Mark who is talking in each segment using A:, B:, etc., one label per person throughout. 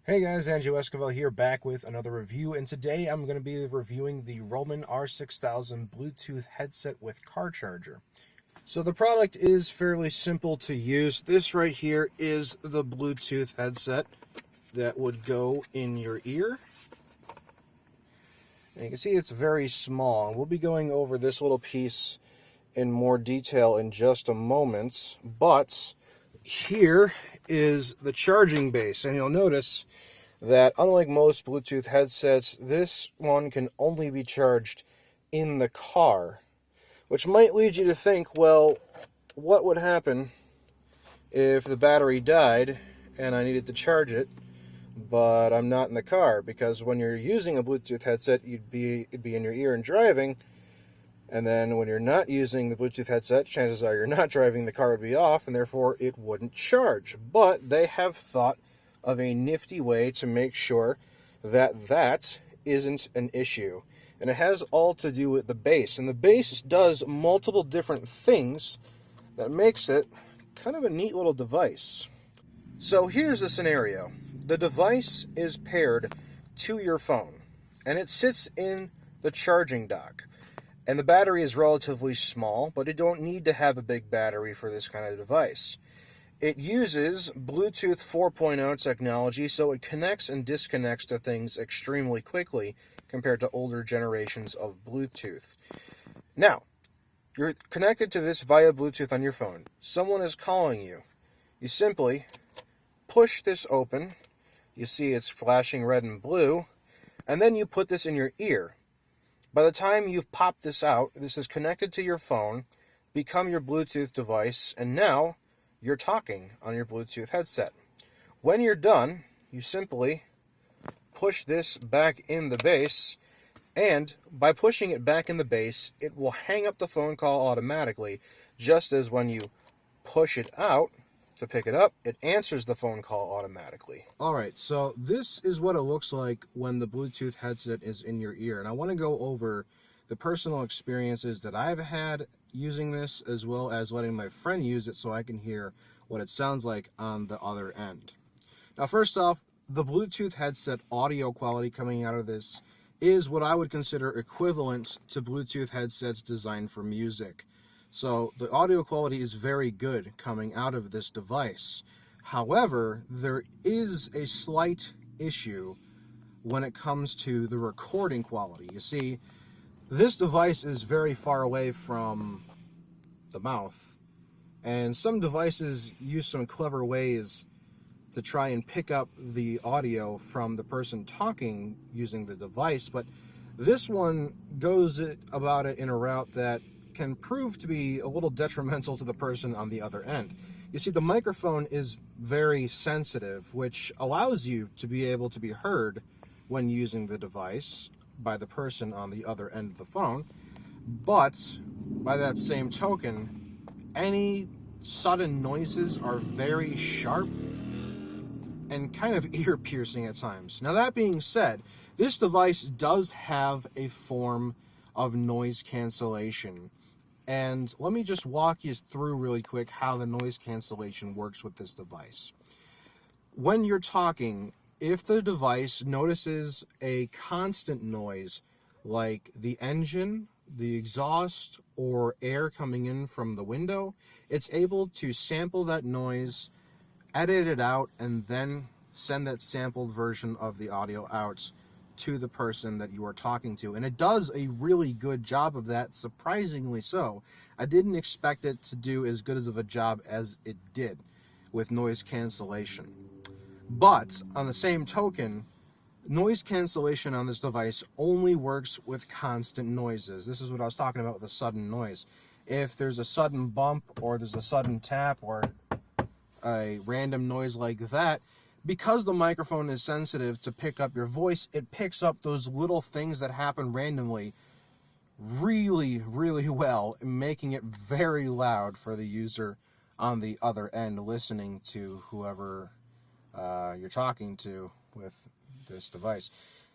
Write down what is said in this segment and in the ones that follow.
A: Hey guys, Andrew Esquivel here, back with another review, and today I'm going to be reviewing the Roman R6000 Bluetooth headset with car charger. So the product is fairly simple to use. This right here is the Bluetooth headset that would go in your ear. And you can see it's very small. We'll be going over this little piece in more detail in just a moment, but here is the charging base, and you'll notice that unlike most Bluetooth headsets, this one can only be charged in the car, which might lead you to think, well, what would happen if the battery died and I needed to charge it, but I'm not in the car? Because when you're using a Bluetooth headset, it'd be in your ear and driving, and then when you're not using the Bluetooth headset, chances are you're not driving, the car would be off, and therefore it wouldn't charge. But they have thought of a nifty way to make sure that that isn't an issue. And it has all to do with the base. And the base does multiple different things that makes it kind of a neat little device. So here's the scenario. The device is paired to your phone, and it sits in the charging dock. And the battery is relatively small, but you don't need to have a big battery for this kind of device. It uses Bluetooth 4.0 technology, so it connects and disconnects to things extremely quickly compared to older generations of Bluetooth. Now, you're connected to this via Bluetooth on your phone. Someone is calling you. You simply push this open. You see it's flashing red and blue, and then you put this in your ear. By the time you've popped this out, this is connected to your phone, become your Bluetooth device, and now you're talking on your Bluetooth headset. When you're done, you simply push this back in the base, and by pushing it back in the base, it will hang up the phone call automatically, just as when you push it out to pick it up, it answers the phone call automatically. Alright, so this is what it looks like when the Bluetooth headset is in your ear, and I want to go over the personal experiences that I've had using this, as well as letting my friend use it so I can hear what it sounds like on the other end. Now, first off, the Bluetooth headset audio quality coming out of this is what I would consider equivalent to Bluetooth headsets designed for music. So the audio quality is very good coming out of this device. However, there is a slight issue when it comes to the recording quality. You see, this device is very far away from the mouth, and some devices use some clever ways to try and pick up the audio from the person talking using the device, but this one goes about it in a route that can prove to be a little detrimental to the person on the other end. You see, the microphone is very sensitive, which allows you to be able to be heard when using the device by the person on the other end of the phone, but by that same token, any sudden noises are very sharp and kind of ear-piercing at times. Now, that being said, this device does have a form of noise cancellation, and let me just walk you through really quick how the noise cancellation works with this device. When you're talking, if the device notices a constant noise, like the engine, the exhaust, or air coming in from the window, it's able to sample that noise, edit it out, and then send that sampled version of the audio out to the person that you are talking to. And it does a really good job of that, surprisingly so. I didn't expect it to do as good of a job as it did with noise cancellation. But on the same token, noise cancellation on this device only works with constant noises. This is what I was talking about with a sudden noise. If there's a sudden bump, or there's a sudden tap, or a random noise like that, because the microphone is sensitive to pick up your voice, it picks up those little things that happen randomly really, really well, making it very loud for the user on the other end listening to whoever you're talking to with this device.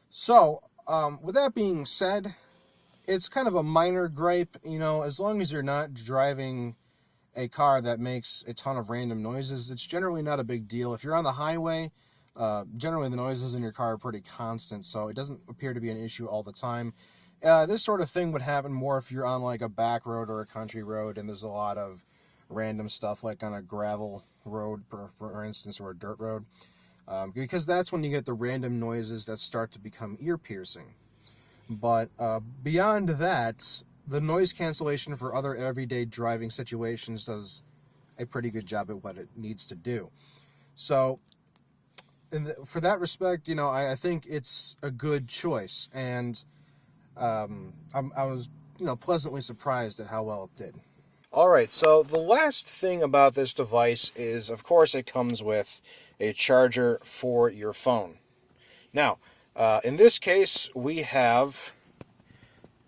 A: So, with that being said, it's kind of a minor gripe, you know, as long as you're not driving a car that makes a ton of random noises, it's generally not a big deal. If you're on the highway, Generally, the noises in your car are pretty constant, so it doesn't appear to be an issue all the time. This sort of thing would happen more if you're on like a back road or a country road, and there's a lot of random stuff like on a gravel road, for instance, or a dirt road, because that's when you get the random noises that start to become ear piercing. But beyond that, the noise cancellation for other everyday driving situations does a pretty good job at what it needs to do. So, for that respect, I think it's a good choice, and I was, pleasantly surprised at how well it did. All right, so the last thing about this device is, of course, it comes with a charger for your phone. Now, in this case, we have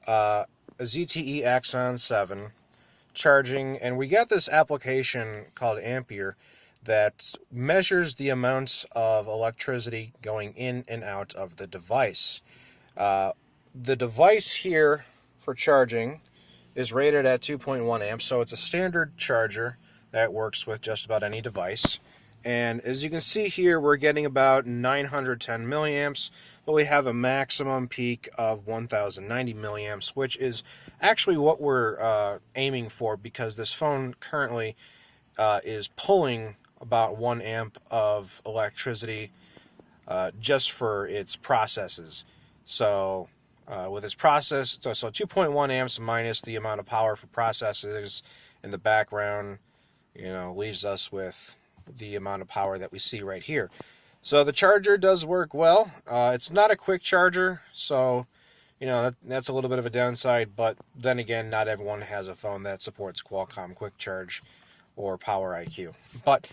A: a ZTE Axon 7 charging, and we got this application called Ampere that measures the amount of electricity going in and out of the device. The device here for charging is rated at 2.1 amps, so it's a standard charger that works with just about any device. And as you can see here, we're getting about 910 milliamps, but we have a maximum peak of 1090 milliamps, which is actually what we're aiming for, because this phone currently is pulling about 1 amp of electricity just for its processes. So with its process, so 2.1 amps minus the amount of power for processors in the background, leaves us with the amount of power that we see right here. So the charger does work well. It's not a quick charger, so that's a little bit of a downside, but then again, not everyone has a phone that supports Qualcomm Quick Charge or Power IQ. But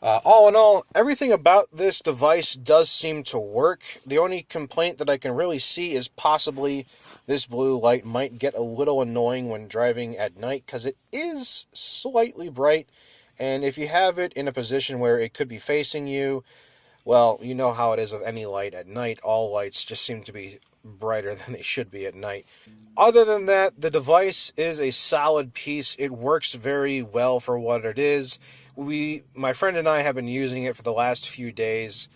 A: all in all, everything about this device does seem to work. The only complaint that I can really see is possibly this blue light might get a little annoying when driving at night, because it is slightly bright, and if you have it in a position where it could be facing you, well, you know how it is with any light at night. All lights just seem to be brighter than they should be at night. Other than that, the device is a solid piece. It works very well for what it is. My friend and I have been using it for the last few days,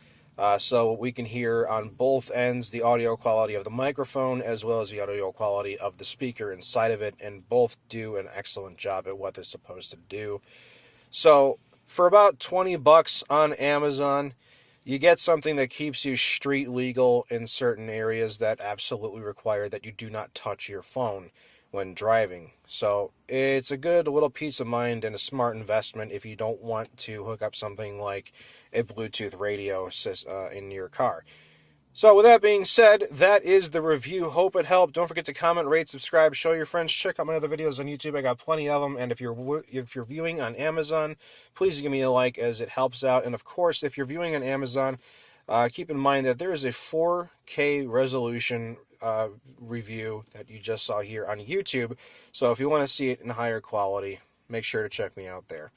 A: so we can hear on both ends the audio quality of the microphone as well as the audio quality of the speaker inside of it, and both do an excellent job at what they're supposed to do. So for about $20 on Amazon, you get something that keeps you street legal in certain areas that absolutely require that you do not touch your phone when driving. So it's a good little peace of mind and a smart investment if you don't want to hook up something like a Bluetooth radio in your car. So with that being said, that is the review. Hope it helped. Don't forget to comment, rate, subscribe, show your friends. Check out my other videos on YouTube. I got plenty of them. And if you're viewing on Amazon, please give me a like, as it helps out. And of course, if you're viewing on Amazon, keep in mind that there is a 4K resolution review that you just saw here on YouTube. So if you want to see it in higher quality, make sure to check me out there.